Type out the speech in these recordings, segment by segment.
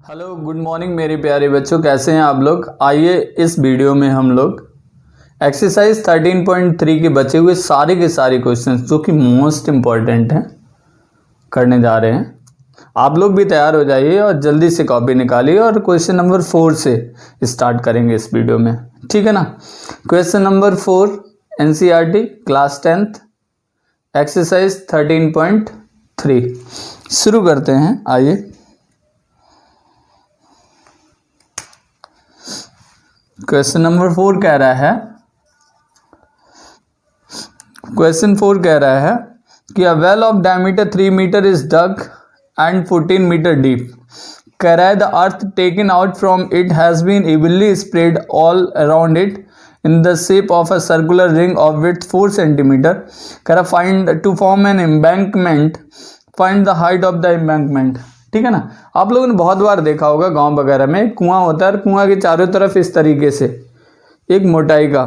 Hello good morning मेरे प्यारे बच्चों, कैसे हैं आप लोग। आइए इस वीडियो में हम लोग एक्सरसाइज 13.3 के बचे हुए सारे के सारे क्वेश्चंस जो कि मोस्ट इम्पॉर्टेंट हैं करने जा रहे हैं। आप लोग भी तैयार हो जाइए और जल्दी से कॉपी निकालिए और क्वेश्चन नंबर 4 से स्टार्ट करेंगे इस वीडियो में, ठीक है ना। Question number 4 NCERT class 10th exercise 13.3 शुरू करते हैं। आइए क्वेश्चन नंबर 4 कह रहा है, क्वेश्चन 4 कह रहा है कि a well of diameter 3 metre is dug and 14 metre deep. कह रहा है the earth taken out from it has been evenly spread all around it in the shape of a circular ring of width 4 centimetre. कह रहा find to form an embankment, find the height of the embankment. ठीक है ना। आप लोगों ने बहुत बार देखा होगा गांव वगैरह में कुआं होता है और कुआं के चारों तरफ इस तरीके से एक मोटाई का,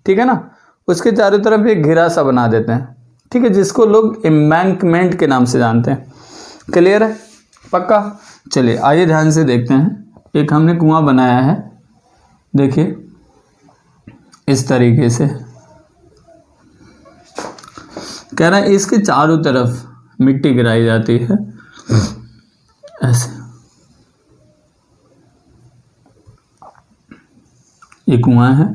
ठीक है ना, उसके चारों तरफ एक घेरा सा बना देते हैं, ठीक है, जिसको लोग एम्बैंकमेंट के नाम से जानते हैं। क्लियर है, पक्का। चलिए आइए ध्यान से देखते हैं। एक हमने कुआं बनाया है, देखिए इस तरीके से। कह रहा है इसके चारों तरफ मिट्टी गिराई जाती है ऐसे। ये कुआं है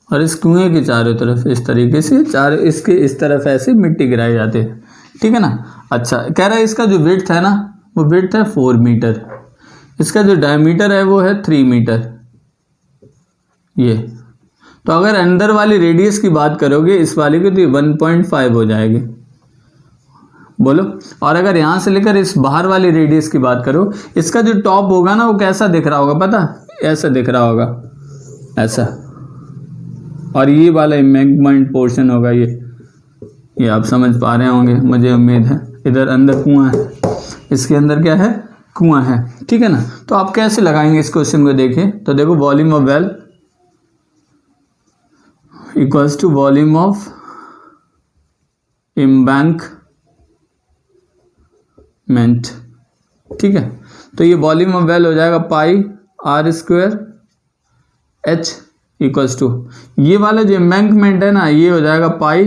और इस कुएं के चारों तरफ इस तरीके से इसके इस तरफ ऐसे मिट्टी गिराई जाती है, ठीक है ना। अच्छा, कह रहा है इसका जो विड्थ है ना, वो विड्थ है 4 मीटर, इसका जो डायमीटर है वो है 3 मीटर। ये तो अगर अंदर वाली रेडियस की बात करोगे इस वाले की, तो ये 1.5 हो जाएगी, बोलो। और अगर यहाँ से लेकर इस बाहर वाली रेडियस की बात करो, इसका जो टॉप होगा ना वो कैसा दिख रहा होगा पता, ऐसा दिख रहा होगा, ऐसा। और ये वाला एम्बैंकमेंट पोर्शन होगा, ये आप समझ पा रहे होंगे मुझे उम्मीद है। इधर अंदर कुआं है, इसके अंदर क्या है, कुआं है, ठीक है ना। तो आप कैसे लगाएंगे इस क्वेश्चन को, देखें तो देखो volume of well equals to volume of embankment, ठीक है। तो ये वॉल्यूम ऑफ वेल हो जाएगा pi r square h equals to, ये वाला जो एम्बैंकमेंट है ना, ये हो जाएगा pi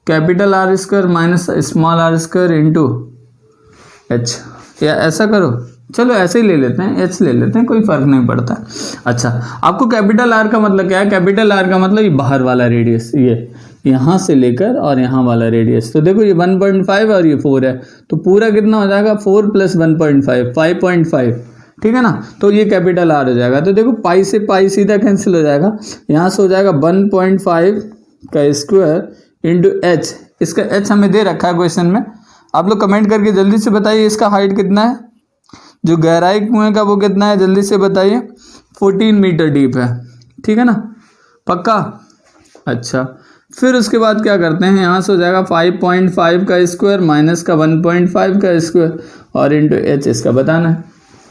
capital R square minus small r square into h। या ऐसा करो, चलो ऐसे ही ले लेते हैं, h ले लेते हैं, कोई फर्क नहीं पड़ता। अच्छा, आपको कैपिटल R का मतलब क्या है, कैपिटल R का मतलब ये बाहर वाला रेडियस, ये यहाँ से लेकर और यहाँ वाला रेडियस। तो देखो ये 1.5 और ये 4 है, तो पूरा कितना हो जाएगा, 4 + 1.5 5.5, ठीक है ना। तो ये कैपिटल R हो जाएगा। तो देखो पाई से पाई सीधा कैंसिल हो जाएगा, यहाँ से हो जाएगा 1.5 का स्क्वायर इंटू h। इसका h हमें दे रखा है क्वेश्चन में, आप लोग कमेंट करके जल्दी से बताइए इसका हाइट कितना है, जो गहराई कुएं का वो कितना है, जल्दी से बताइए। 14 मीटर डीप है, ठीक है ना, पक्का। अच्छा, फिर उसके बाद क्या करते हैं, यहाँ से हो जाएगा 5.5 का स्क्वायर माइनस का 1.5 का स्क्वायर और इंटू h इसका बताना है।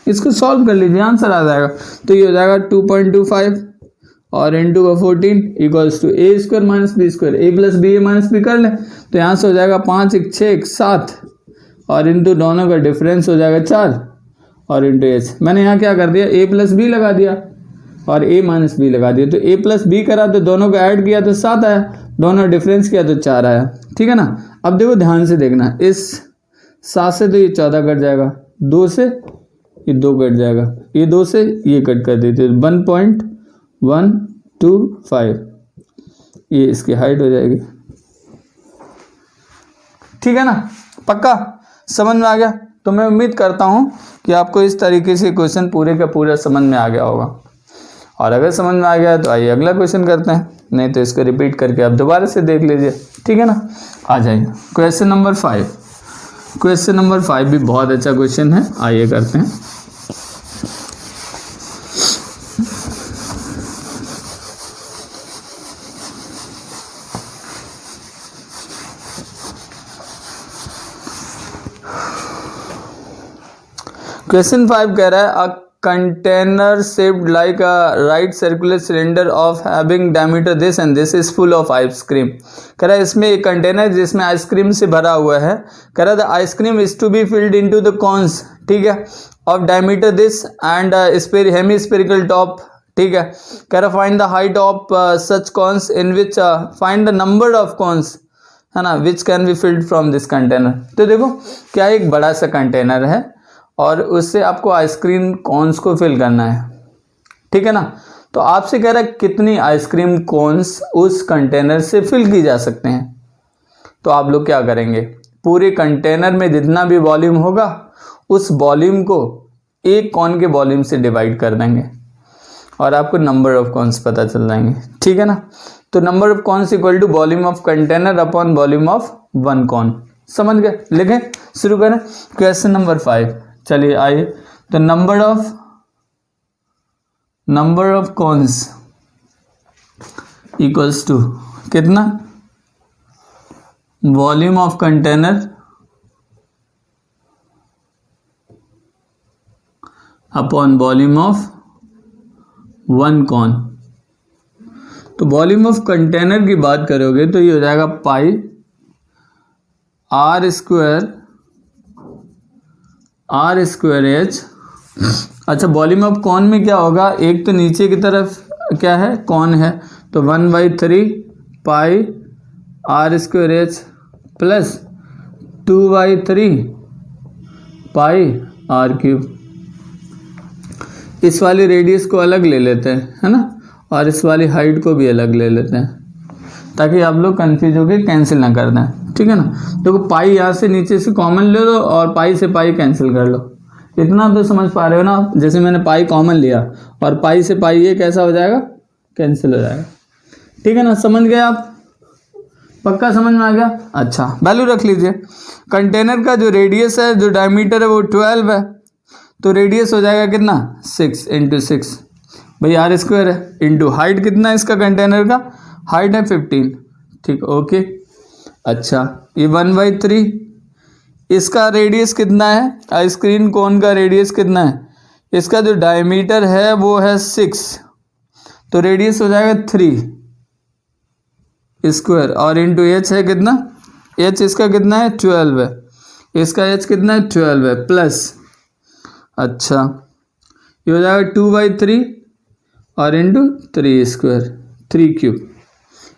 इसको सॉल्व कर लीजिए, आंसर आ जाएगा। तो ये हो जाएगा 2.25 और इंटू का 14 equals to a square minus b square, a + b a minus b कर लें तो यहाँ से हो जाएगा 5 × 6 = 7 और इंटू दोनों का डिफरेंस हो जाएगा 4 और इंटू h। मैंने यहाँ क्या कर दिया, a + b लगा दिया और a - b लगा दिया। तो a + b करा तो दोनों को ऐड किया तो 7 आया, दोनों डिफरेंस किया तो 4 आया, ठीक है ना। अब देखो ध्यान से देखना, इस 7 से तो ये 14 कट जाएगा, 2 से ये 2 कट जाएगा, ये 2 से ये कट कर देते 1.125, ये इसकी हाइट हो जाएगी, ठीक है ना, पक्का समझ में आ गया। तो मैं उम्मीद करता हूँ कि आपको इस तरीके से क्वेश्चन पूरे का पूरा समझ में आ गया होगा। और अगर समझ में आ गया तो आइए अगला क्वेश्चन करते हैं, नहीं तो इसको रिपीट करके आप दोबारा से देख लीजिए, ठीक है ना। आ जाइए क्वेश्चन नंबर 5। क्वेश्चन नंबर 5 भी बहुत अच्छा क्वेश्चन है, आइए करते हैं। क्वेश्चन 5 कह रहा है a container shaped like a right circular cylinder of having diameter this and this is full of ice cream. कह रहा है इसमें एक कंटेनर जिसमें आइसक्रीम से भरा हुआ है। कह रहा है the ice cream is to be filled into the cones, ठीक है। Of diameter this and hemispherical top, ठीक है। कह रहा find the height of such cones in which find the number of cones, है ना, which can be filled from this container. तो देखो क्या एक बड़ा सा कंटेनर है और उससे आपको आइसक्रीम कॉन्स को फिल करना है, ठीक है ना। तो आपसे कह रहा है कितनी आइसक्रीम कोन्स उस कंटेनर से फिल की जा सकते हैं। तो आप लोग क्या करेंगे, पूरे कंटेनर में जितना भी वॉल्यूम होगा उस वॉल्यूम को एक कॉन के वॉल्यूम से डिवाइड कर देंगे और आपको नंबर ऑफ कॉन्स पता चल जाएंगे, ठीक है ना। तो number of cones equal to volume of container upon volume of one cone. समझ गए, लिखें, शुरू करें। क्वेश्चन नंबर 5, चलिए आइए। तो number of cones equals to कितना, volume of container upon volume of one cone. तो वॉल्यूम ऑफ कंटेनर की बात करोगे तो ये हो जाएगा पाई आर स्क्वायर एच। अच्छा, वॉल्यूम ऑफ कॉन में क्या होगा, एक तो नीचे की तरफ क्या है, कॉन है, तो 1/3 pi R square H plus 2/3 pi R cube. इस वाली रेडियस को अलग ले लेते हैं, है ना, और इस वाली हाइट को भी अलग ले लेते हैं ताकि आप लोग कंफ्यूज होकर कैंसिल ना कर दें, ठीक है ना। देखो पाई यहाँ से नीचे से कॉमन ले लो और पाई से पाई कैंसिल कर लो, इतना तो समझ पा रहे हो ना। जैसे मैंने पाई कॉमन लिया और पाई से पाई ये कैसा हो जाएगा, कैंसिल हो जाएगा, ठीक है ना। समझ गए आप, पक्का समझ में आ गया। अच्छा, वैल्यू रख लीजिए। कंटेनर का जो रेडियस है, जो डायमीटर है वो 12 है, तो रेडियस हो जाएगा कितना, 6 × 6 भाई आर स्क्वायर है, इंटू हाइट कितना है इसका, कंटेनर का हाइट है 15, ठीक, ओके। अच्छा, ये 1/3, इसका रेडियस कितना है, आइसक्रीम कोन का रेडियस कितना है, इसका जो डायमीटर है वो है 6, तो रेडियस हो जाएगा 3 स्क्वायर, और इंटू एच है कितना, एच इसका कितना है 12 है, इसका एच कितना है 12 है, प्लस, अच्छा ये हो जाएगा 2/3 और इंटू 3 स्क्वायर 3 क्यूब।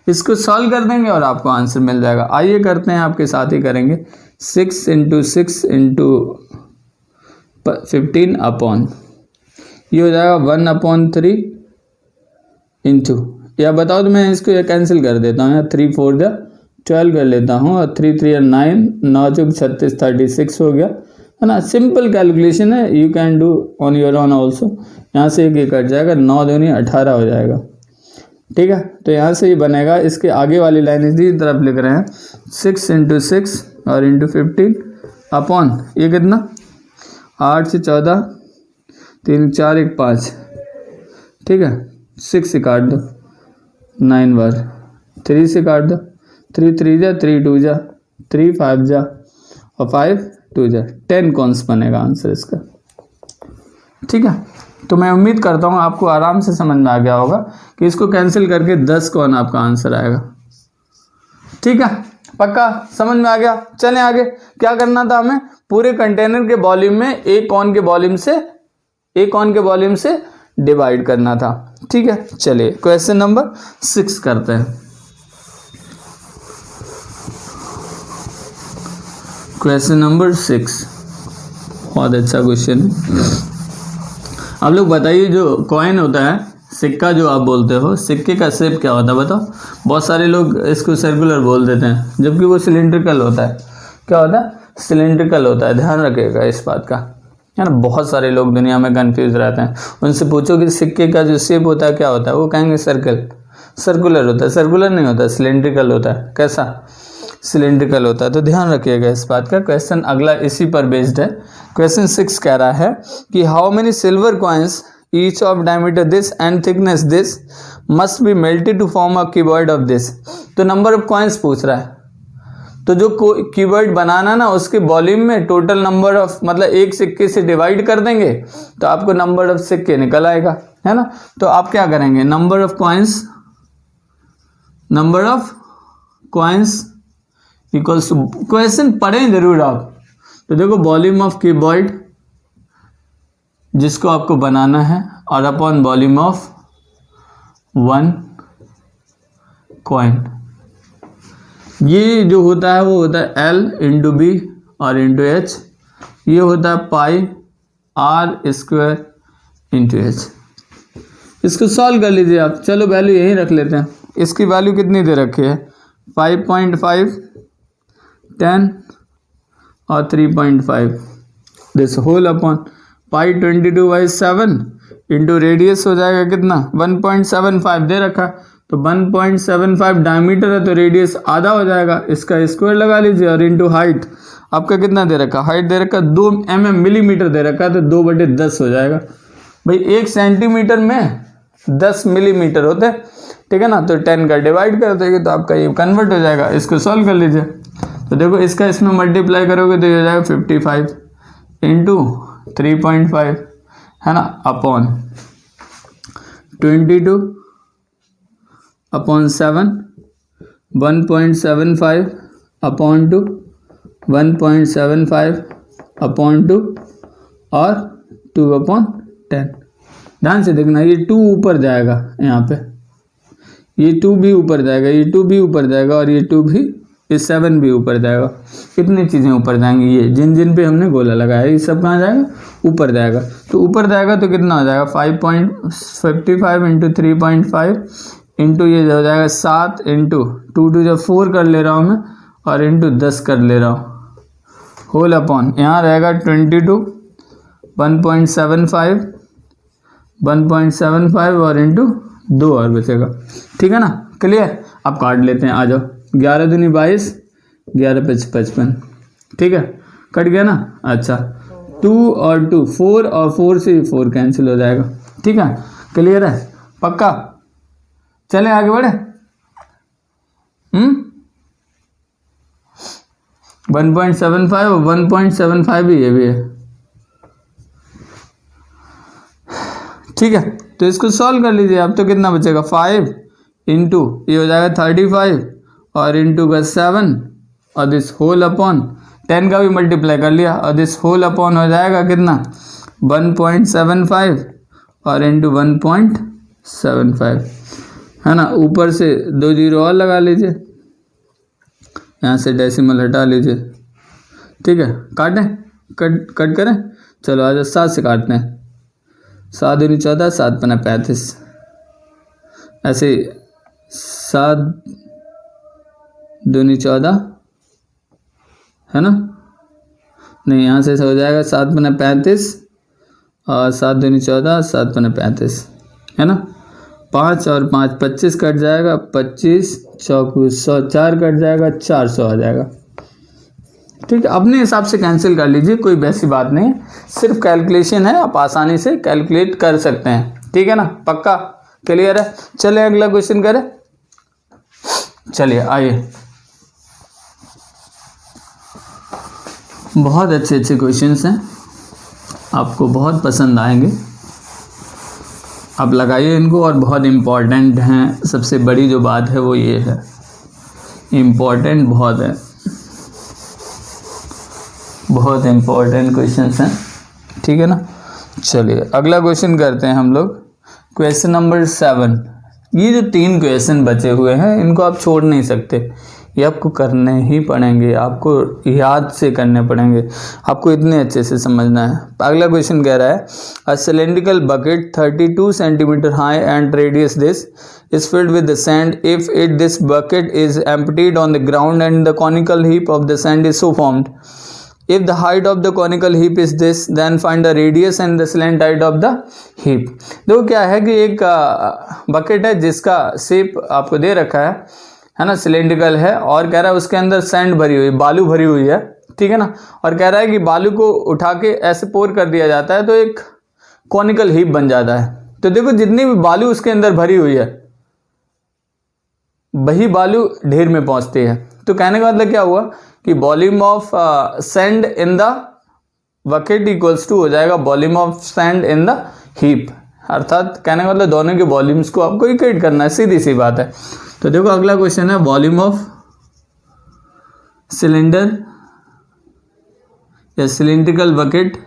इसको सॉल्व कर देंगे और आपको आंसर मिल जाएगा। आइए करते हैं, आपके साथ ही करेंगे। 6 × 6 × 15 अपॉन, ये हो जाएगा 1/3 इंटू, या बताओ तो मैं इसको ये कैंसिल कर देता हूँ, या 3 × 4 = 12 कर लेता हूँ, और 3 × 3 = 9, 9 × 36 36 हो गया, है ना। सिंपल कैलकुलेशन है, you can do on your own also. यहाँ से एक कट जाएगा, 9 दूनी 18 हो जाएगा, ठीक है। तो यहाँ से ये बनेगा, इसके आगे वाली लाइन इसी तरफ लिख रहे हैं, 6 × 6 और इंटू 15 अपॉन, ये कितना, 8 से 14, 3 4 1 5, ठीक है। 6 से काट दो 9 बार, 3 से काट दो, 3 3 जा 3 2 जा 3 5 जा और 5 2 जा 10 कॉन्स बनेगा आंसर इसका, ठीक है। तो मैं उम्मीद करता हूँ आपको आराम से समझ में आ गया होगा कि इसको कैंसिल करके 10 कॉन आपका आंसर आएगा, ठीक है। पक्का समझ में आ गया। चलें आगे, क्या करना था हमें, पूरे कंटेनर के वॉल्यूम में एक कॉन के वॉल्यूम से डिवाइड करना था, ठीक है। चलिए क्वेश्चन नंबर 6 करते हैं। क्वेश्चन नंबर 6 बहुत अच्छा क्वेश्चन है। आप लोग बताइए, जो कॉइन होता है, सिक्का जो आप बोलते हो, सिक्के का शेप क्या होता है बताओ। बहुत सारे लोग इसको सर्कुलर बोल देते हैं, जबकि वो सिलेंड्रिकल होता है। क्या होता है, सिलेंड्रिकल होता है, ध्यान रखिएगा इस बात का, है ना। बहुत सारे लोग दुनिया में कंफ्यूज रहते हैं, उनसे पूछो कि सिक्के का जो शेप होता है क्या होता है, वो कहेंगे सर्कुलर होता है। सर्कुलर नहीं होता, सिलेंड्रिकल होता है। कैसा, सिलेंड्रिकल होता है। तो ध्यान रखिएगा इस बात का। क्वेश्चन अगला इसी पर बेस्ड है। क्वेश्चन 6 कह रहा है कि how many silver coins each of diameter this and thickness this must be melted to form a cuboid of this. तो नंबर ऑफ कॉइन्स पूछ रहा है, तो जो क्यूबॉइड बनाना ना, उसके वॉल्यूम में टोटल नंबर ऑफ, मतलब एक सिक्के से डिवाइड कर देंगे तो आपको नंबर ऑफ सिक्के निकल आएगा, है ना। तो आप क्या करेंगे, number of coins equals to, question पढ़ें जरूर आप। तो देखो वॉल्यूम ऑफ क्यूबॉइड जिसको आपको बनाना है और अपॉन वॉल्यूम ऑफ 1 कॉइन। ये जो होता है वो होता है L इंटू बी और इंटू एच, ये होता है पाई आर स्क्वायर इंटू एच। इसको सॉल्व कर लीजिए आप। चलो वैल्यू यहीं रख लेते हैं। इसकी वैल्यू कितनी दे रखी है 5.5, 10 और 3.5 this whole upon pi 22/7 into radius हो जाएगा कितना 1.75 दे रखा, तो 1.75 डायमीटर है तो रेडियस आधा हो जाएगा, इसका स्क्वायर लगा लीजिए और इंटू हाइट आपका कितना दे रखा, हाइट दे रखा 2 mm मिलीमीटर दे रखा, तो 2/10 हो जाएगा। भाई 1 सेंटीमीटर में 10 मिलीमीटर होते हैं, ठीक है ना, तो 10 का डिवाइड कर देंगे तो आपका ये कन्वर्ट हो जाएगा। इसको सॉल्व कर लीजिए। तो देखो इसका इसमें मल्टीप्लाई करोगे तो ये हो जाएगा 55 इंटू 3.5 है ना, अपॉन 22 अपॉन 7, 1.75 अपॉन 2, 1.75 अपॉन 2 और 2 अपॉन 10। ध्यान से देखना, ये 2 ऊपर जाएगा, यहाँ पे ये 2 भी ऊपर जाएगा, ये 2 भी ऊपर जाएगा और ये 2 भी, ये 7 भी ऊपर जाएगा। कितनी चीज़ें ऊपर जाएंगी, ये जिन जिन पे हमने गोला लगाया ये सब कहाँ जाएगा, ऊपर जाएगा। तो ऊपर जाएगा तो कितना हो जाएगा 5.55 इंटू 3.5 इंटू ये हो जाएगा 7 इंटू 2 जब 4 कर ले रहा हूँ मैं और इंटू 10 कर ले रहा हूँ, होल अपॉन यहाँ रहेगा 22, 1.75 और इंटू 2 और बचेगा, ठीक है ना। क्लियर, आप काट लेते हैं, आ जाओ। 11 दूनी 22, 11 5 55, ठीक है, कट गया ना। अच्छा 2 और 2 4 और 4 से 4 कैंसिल हो जाएगा, ठीक है। क्लियर है, पक्का। चले आगे बढ़े। 1.75 और 1.75 भी ये भी है, ठीक है। तो इसको सॉल्व कर लीजिए आप, तो कितना बचेगा 5 इंटू ये हो जाएगा 35 और इंटू का 7 और दिस होल अपॉन 10 का भी मल्टीप्लाई कर लिया और दिस होल अपॉन हो जाएगा कितना 1.75 और इंटू 1.75 है ना। ऊपर से 2 जीरो और लगा लीजिए, यहाँ से डेसिमल हटा लीजिए, ठीक है। काटें, कट करें। चलो आज 7 से काटते हैं। 7 दूनी 14, 7 पना 35, ऐसे 7 दूनी 14 है ना, नहीं यहाँ से हो जाएगा 7 पना 35 और 7 दूनी 14, 7 पना 35 है ना। 5 और 5 25 कट जाएगा, 25 चौकू 104 कट जाएगा, 400 आ जाएगा, ठीक है। अपने हिसाब से कैंसिल कर लीजिए, कोई वैसी बात नहीं, सिर्फ कैलकुलेशन है, आप आसानी से कैलकुलेट कर सकते हैं, ठीक है ना, पक्का। क्लियर है। चलिए अगला क्वेश्चन करें। चलिए आइए, बहुत अच्छे अच्छे क्वेश्चंस हैं, आपको बहुत पसंद आएंगे, आप लगाइए इनको, और बहुत इम्पॉर्टेंट हैं। सबसे बड़ी जो बात है वो ये है, इम्पॉर्टेंट बहुत है, बहुत इम्पॉर्टेंट क्वेश्चंस हैं, ठीक है ना। चलिए अगला क्वेश्चन करते हैं हम लोग, क्वेश्चन नंबर 7। ये जो 3 क्वेश्चन बचे हुए हैं इनको आप छोड़ नहीं सकते, ये आपको करने ही पड़ेंगे, आपको याद से करने पड़ेंगे, आपको इतने अच्छे से समझना है। अगला क्वेश्चन कह रहा है a cylindrical bucket 32 centimetre high and radius this is filled with the sand. If this bucket is emptied on the ground and the conical heap of the sand is so formed, if the height of the conical heap is this, then find the radius and the slant height of the heap. देखो क्या है कि एक bucket है जिसका shape आपको दे रखा है ना, सिलेंड्रिकल है, और कह रहा है उसके अंदर सैंड भरी हुई, बालू भरी हुई है, ठीक है ना, और कह रहा है कि बालू को उठा के ऐसे पोर कर दिया जाता है तो एक कॉनिकल हीप बन जाता है। तो देखो जितनी भी बालू उसके अंदर भरी हुई है वही बालू ढेर में पहुंचती है। तो कहने का मतलब क्या हुआ कि volume of sand in the bucket equals to हो जाएगा volume of sand in the heap, अर्थात कहने का मतलब दोनों के वॉल्यूम्स को आपको इक्वेट करना है, सीधी सी बात है। तो देखो अगला क्वेश्चन है वॉल्यूम ऑफ सिलेंडर या cylindrical bucket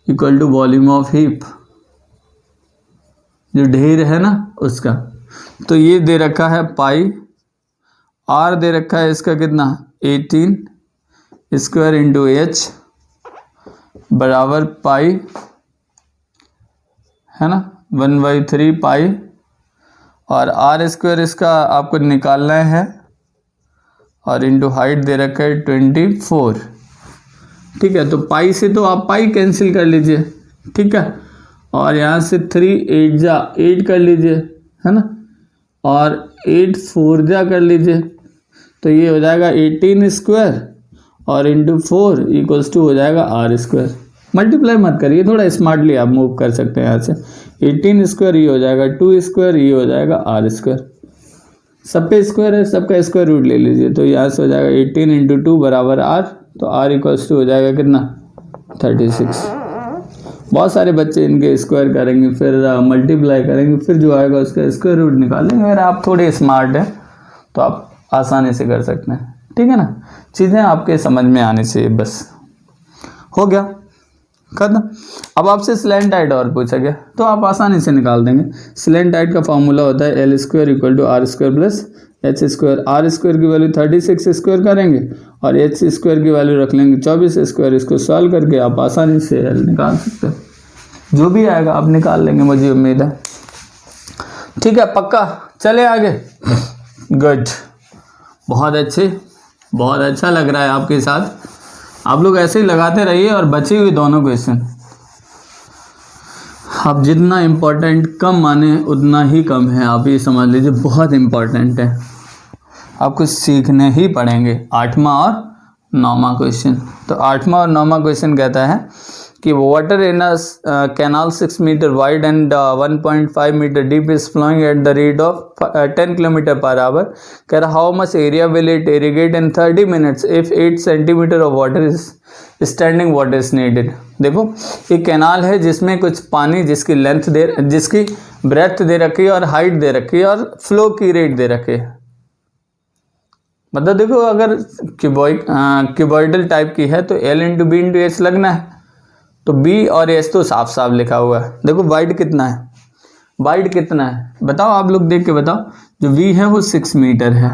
equal to volume of heap, जो ढेर है ना उसका। तो ये दे रखा है पाई, आर दे रखा है इसका कितना 18 स्क्वायर इंटू एच बराबर पाई, है ना 1/3 पाई, और आर स्क्वायर इसका आपको निकालना है, और इंटू हाइट दे रखा है 24। ठीक है, तो पाई से तो आप पाई कैंसिल कर लीजिए, ठीक है, और यहाँ से 3 8 जा 8 कर लीजिए, है ना, और 8 4 जा कर लीजिए, तो ये हो जाएगा 18 स्क्वायर और इंटू 4 इक्वल्स टू हो जाएगा आर स्क्वायर। मल्टीप्लाई मत करिए, थोड़ा स्मार्टली आप मूव कर सकते हैं यहाँ से। 18 स्क्वायर ये हो जाएगा 2 स्क्वायर, ये हो जाएगा आर स्क्वायर, सब पे स्क्वायर है, सबका स्क्वायर रूट ले लीजिए, तो यहाँ से हो जाएगा 18 इंटू 2 बराबर आर, तो आर इक्वल्स टू हो जाएगा कितना 36। बहुत सारे बच्चे इनके स्क्वायर करेंगे, फिर मल्टीप्लाई करेंगे, फिर जो आएगा उसका स्क्वायर रूट निकालेंगे। अगर आप थोड़े स्मार्ट हैं तो आप आसानी से कर सकते हैं, ठीक है ना, चीज़ें आपके समझ में आनी चाहिए, बस हो गया खत्म। अब आपसे स्लैंट हाइट और पूछा गया तो आप आसानी से निकाल देंगे। स्लैंट हाइट का फॉर्मूला होता है L square equal to R square plus H square. R square की वैल्यू 36 स्क्वायर करेंगे और एच स्क्वायर की वैल्यू रख लेंगे 24 स्क्वायर। इसको सॉल्व करके आप आसानी से एल निकाल सकते हैं, जो भी आएगा आप निकाल लेंगे, मुझे उम्मीद है। ठीक है, पक्का, चले आगे। गुड, बहुत अच्छे, बहुत अच्छा लग रहा है आपके साथ। आप लोग ऐसे ही लगाते रहिए और बचे हुए दोनों क्वेश्चन आप जितना इम्पोर्टेंट कम माने उतना ही कम है, आप ये समझ लीजिए, बहुत इम्पोर्टेंट है, आपको सीखने ही पड़ेंगे। 8वां और 9वां क्वेश्चन। तो 8वां और 9वां क्वेश्चन कहता है कि water in a canal 6 metre wide and 1.5 metre deep is flowing at the rate of 10 kilometre per hour. कह रहा how much area will it irrigate in 30 minutes if 8 centimetre of water is standing water is needed. देखो, एक canal है जिसमें कुछ पानी, जिसकी breath दे रखी है और हाइट दे रखी है और फ्लो की रेट दे रखी है। मतलब देखो, अगर क्यूबॉइडल टाइप की है तो L into B into H लगना है, तो B और S तो साफ साफ लिखा हुआ है। देखो वाइड कितना है, वाइड कितना है बताओ, आप लोग देख के बताओ। जो V है वो 6 मीटर है।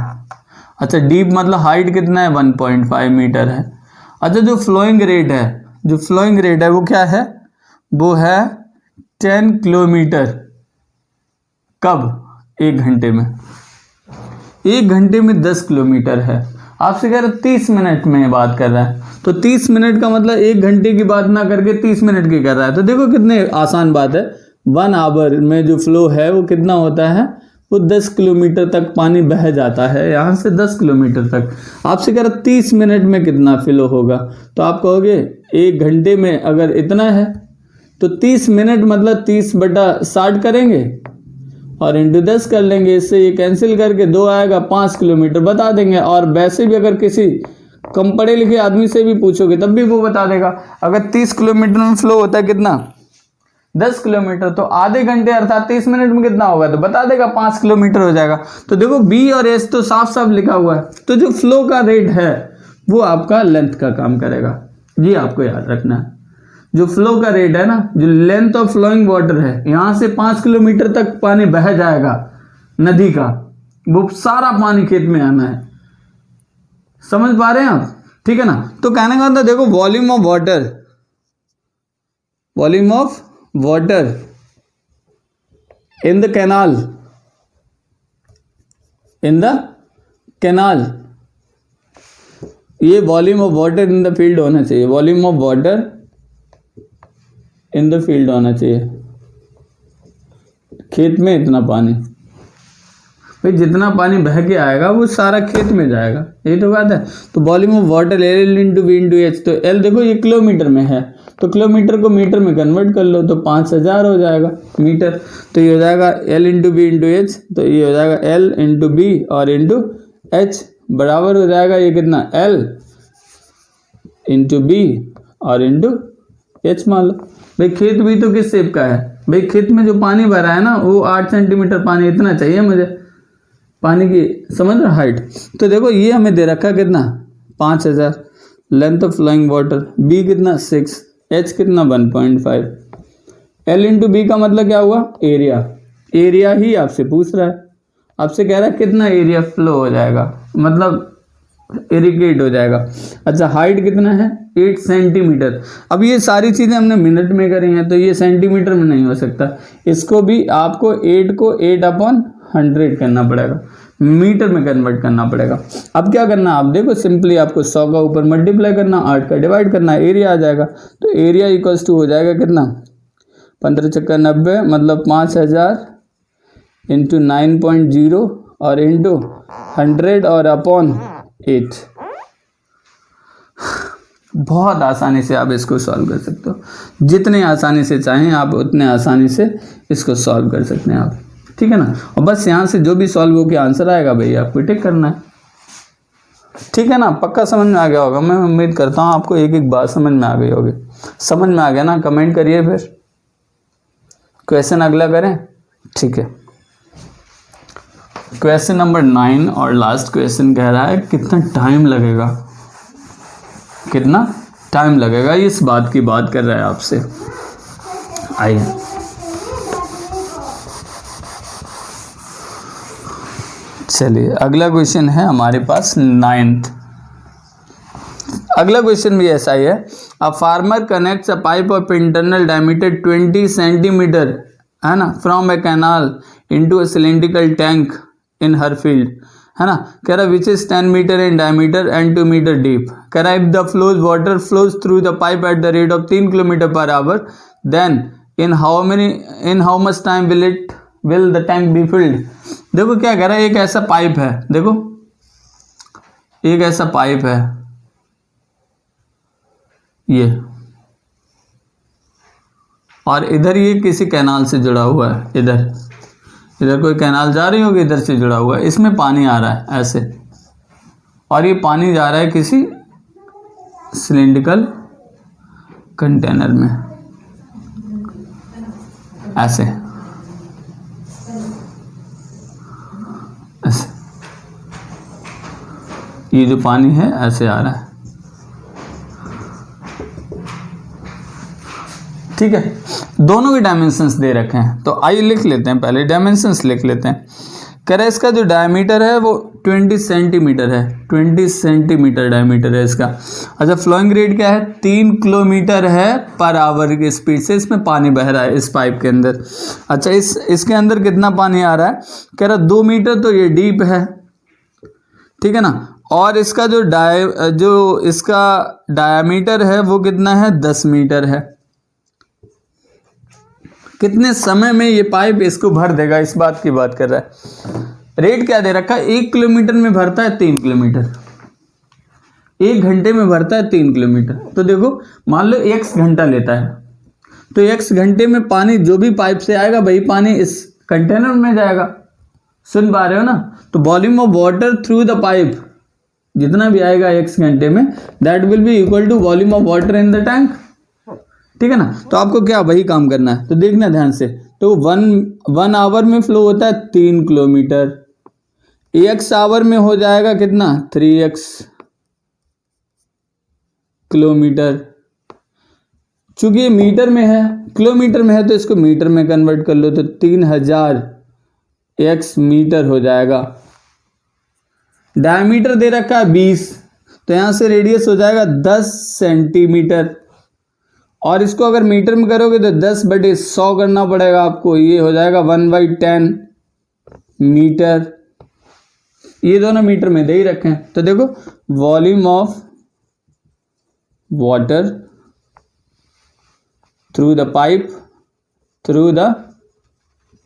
अच्छा, डीप मतलब हाइट कितना है 1.5 मीटर है। अच्छा, जो फ्लोइंग रेट है वो क्या है, वो है 10 किलोमीटर। कब? 1 घंटे में। 1 घंटे में 10 किलोमीटर है। आपसे कह रहा 30 मिनट में बात कर रहा है, तो 30 मिनट का मतलब 1 घंटे की बात ना करके 30 मिनट की कर रहा है। तो देखो कितने आसान बात है, 1 आवर में जो फ्लो है वो कितना होता है, वो 10 किलोमीटर तक पानी बह जाता है, यहाँ से 10 किलोमीटर तक। आपसे कह रहा 30 मिनट में कितना फ्लो होगा, तो आप कहोगे 1 घंटे में अगर इतना है तो 30 मिनट मतलब 30/60 करेंगे और इंटू 10 कर लेंगे। इससे ये कैंसिल करके 2 आएगा, 5 किलोमीटर बता देंगे। और वैसे भी अगर किसी कम पढ़े लिखे आदमी से भी पूछोगे तब भी वो बता देगा। अगर 30 किलोमीटर में फ्लो होता है कितना, 10 किलोमीटर, तो आधे घंटे अर्थात 30 मिनट में कितना होगा, तो बता देगा 5 किलोमीटर हो जाएगा। तो देखो B और S तो साफ साफ लिखा हुआ है, तो जो फ्लो का रेट है वो आपका लेंथ का काम करेगा, ये आपको याद रखना है। जो फ्लो का रेट है ना, जो लेंथ ऑफ फ्लोइंग वाटर है, यहाँ से 5 किलोमीटर तक पानी बह जाएगा नदी का, वो सारा पानी खेत में आना है। समझ पा रहे हैं आप? ठीक है ना। तो कहने का मतलब देखो, volume of water in the canal, ये volume of water in the field होना चाहिए, volume of water in the field होना चाहिए। खेत में इतना पानी, भाई जितना पानी बह के आएगा वो सारा खेत में जाएगा, यही तो बात है। तो volume of water L into B into H, तो L देखो ये किलोमीटर में है, तो किलोमीटर को मीटर में कन्वर्ट कर लो तो 5000 हो जाएगा मीटर। तो ये हो जाएगा L into B into H, तो ये हो जाएगा L इंटू बी और इंटू एच बराबर हो जाएगा ये कितना, L इंटू बी और इंटू एच। मान लो भाई खेत भी तो किस शेप का है, भाई खेत में जो पानी भरा है ना वो 8 सेंटीमीटर पानी, इतना चाहिए मुझे पानी की, समझ रहे हाइट। तो देखो ये हमें दे रखा कितना 5000 length of flowing water, B कितना 6, एच कितना 1.5, एल इंटू बी का मतलब क्या हुआ, एरिया, एरिया ही आपसे पूछ रहा है, आपसे कह रहा है कितना एरिया फ्लो हो जाएगा, मतलब इरिगेट हो जाएगा। अच्छा हाइट कितना है 8 सेंटीमीटर। अब ये सारी चीज़ें हमने मिनट में करी हैं तो ये सेंटीमीटर में नहीं हो सकता, इसको भी आपको 8 को 8/100 करना पड़ेगा, मीटर में कन्वर्ट करना पड़ेगा। अब क्या करना है, आप देखो सिंपली आपको 100 का ऊपर मल्टीप्लाई करना, 8 का डिवाइड करना, एरिया आ जाएगा। तो एरिया इक्वल्स टू हो जाएगा कितना 15 चक्कर 90, मतलब 5000 इंटू 9.0 और इंटू 100 और अपॉन 8। बहुत आसानी से आप इसको सॉल्व कर सकते हो, जितने आसानी से चाहें आप उतने आसानी से इसको सॉल्व कर सकते हैं आप, ठीक है ना। और बस यहाँ से जो भी सॉल्व हो के आंसर आएगा भाई आपको टिक करना है, ठीक है ना। पक्का समझ में आ गया होगा, मैं उम्मीद करता हूँ आपको एक एक बात समझ में आ गई होगी। समझ में आ गया ना, कमेंट करिए, फिर क्वेश्चन अगला करें, ठीक है। क्वेश्चन नंबर 9 और लास्ट क्वेश्चन कह रहा है कितना टाइम लगेगा, कितना टाइम लगेगा, इस बात की बात कर रहा है आपसे। आइए चलिए अगला क्वेश्चन है हमारे पास 9th। अगला क्वेश्चन भी ऐसा ही है, a farmer connects a pipe of internal diameter 20 centimetre, है ना, from a canal into a cylindrical tank in her field, है ना। कह रहा which is 10 metre in diameter and 2 metre deep. कह रहा if the flows water flows through the pipe at the rate of 3 kilometre per hour, then in how much time will the tank be filled. देखो क्या कह रहा है, एक ऐसा pipe है, देखो एक ऐसा पाइप है ये, और इधर ये किसी कैनाल से जुड़ा हुआ है, इधर कोई कैनाल जा रही होगी, इधर से जुड़ा हुआ है, इसमें पानी आ रहा है ऐसे, और ये पानी जा रहा है किसी सिलिंड्रिकल कंटेनर में ऐसे ऐसे, ये जो पानी है ऐसे आ रहा है, ठीक है। दोनों के डायमेंशंस दे रखे हैं, तो आइए लिख लेते हैं, पहले डायमेंशंस लिख लेते हैं। कह रहा है इसका जो डायमीटर है वो 20 सेंटीमीटर है, 20 सेंटीमीटर डायमीटर है इसका। अच्छा फ्लोइंग रेट क्या है, 3 किलोमीटर है पर आवर की स्पीड से इसमें पानी बह रहा है इस पाइप के अंदर। अच्छा इसके अंदर कितना पानी आ रहा है, कह रहा 2 मीटर, तो ये डीप है, ठीक है ना। और इसका जो इसका डायमीटर है वो कितना है 10 मीटर है। कितने समय में ये पाइप इसको भर देगा, इस बात की बात कर रहा है। रेट क्या दे रखा है, 1 किलोमीटर में भरता है 3 किलोमीटर, 1 घंटे में भरता है 3 किलोमीटर। तो देखो मान लो x घंटा लेता है, तो x घंटे में पानी जो भी पाइप से आएगा वही पानी इस कंटेनर में जाएगा, सुन पा रहे हो ना। तो volume of water through the pipe जितना भी आएगा x घंटे में, that will be equal to volume of water in the tank, ठीक है ना। तो आपको क्या वही काम करना है, तो देखना ध्यान से। तो 1 आवर में फ्लो होता है 3 किलोमीटर, x आवर में हो जाएगा कितना 3x किलोमीटर। चूंकि ये मीटर में है, किलोमीटर में है तो इसको मीटर में कन्वर्ट कर लो, तो 3000 x मीटर हो जाएगा। डायमीटर दे रखा है 20, तो यहां से रेडियस हो जाएगा 10 सेंटीमीटर, और इसको अगर मीटर में करोगे तो 10/100 करना पड़ेगा आपको, ये हो जाएगा 1/10 मीटर। ये दोनों मीटर में दे ही रखे हैं। तो देखो volume of water through the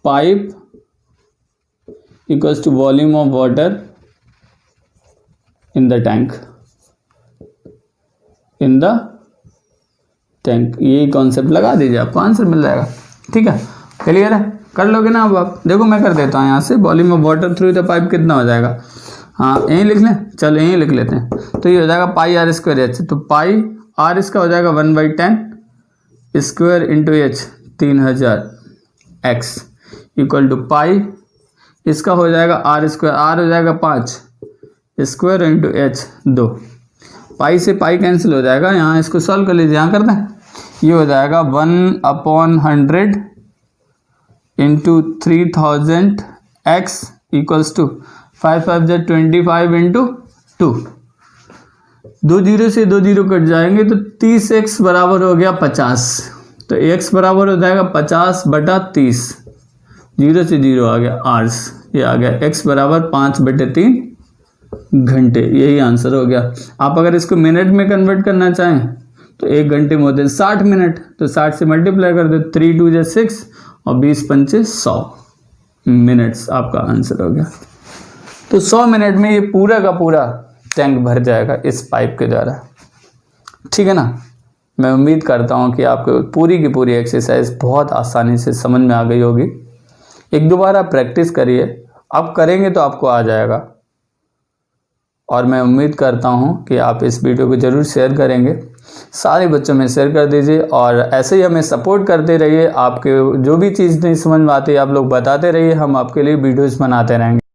pipe equals to volume of water in the tank, ये कॉन्सेप्ट लगा दीजिए, आपको आंसर मिल जाएगा, ठीक है। क्लियर है, कर लोगे ना। अब आप देखो मैं कर देता हूँ यहाँ से, volume of water through the pipe कितना हो जाएगा, हाँ यहीं लिख लें, चलो यहीं लिख लेते हैं। तो ये हो जाएगा पाई आर स्क्वायर एच, तो पाई आर इसका हो जाएगा 1/10 square into H 3000 X equal to pi, इसका हो जाएगा आर स्क्वायर, आर हो जाएगा 5 स्क्वायर इंटू एच 2, पाई से पाई कैंसिल हो जाएगा। यहाँ इसको सॉल्व कर लीजिए, यहाँ कर दें, ये हो जाएगा 1/100 into 3000 x equals to 5×5 = 25 × 2। 2 zero से 2 जीरो कट जाएंगे तो 30x बराबर हो गया 50। तो x बराबर हो जाएगा 50/30। 0 से 0 आ गया आवर्स, ये आ गया x बराबर 5/3 घंटे। यही आंसर हो गया। आप अगर इसको मिनट में कन्वर्ट करना चाहें तो 1 घंटे में होते हैं 60 मिनट, तो 60 से मल्टीप्लाई कर दो, 3 2 = 6 और 20 पंचे 100 मिनट्स आपका आंसर हो गया। तो 100 मिनट में ये पूरा का पूरा टैंक भर जाएगा इस पाइप के द्वारा। ठीक है ना। मैं उम्मीद करता हूँ कि आपको पूरी की पूरी एक्सरसाइज बहुत आसानी से समझ में आ गई होगी। एक दोबारा प्रैक्टिस करिए, आप करेंगे तो आपको आ जाएगा। और मैं उम्मीद करता हूँ कि आप इस वीडियो को ज़रूर शेयर करेंगे, सारे बच्चों में शेयर कर दीजिए और ऐसे ही हमें सपोर्ट करते रहिए। आपके जो भी चीज़ नहीं समझ में आती आप लोग बताते रहिए, हम आपके लिए वीडियोज़ बनाते रहेंगे।